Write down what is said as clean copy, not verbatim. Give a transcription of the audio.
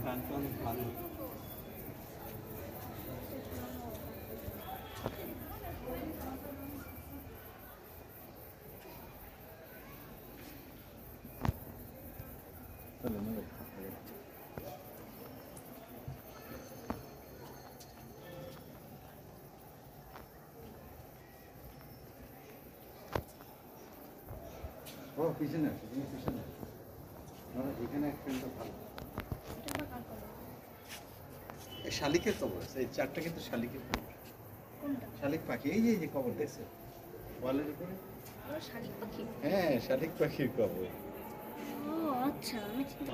গানটা অনেক ভালো। ও পিছনে আছে, তুমি পিছনে আছো। এখানে একটা ভালো শালিকের কবর আছে, এই চারটা কিন্তু শালিকের কবর। শালিক পাখি, এই যে এই যে কবর দেখছে ওয়ালের উপরে। শালিক পাখি? হ্যাঁ, শালিক পাখির কবর। ও আচ্ছা, আমি চিন্তা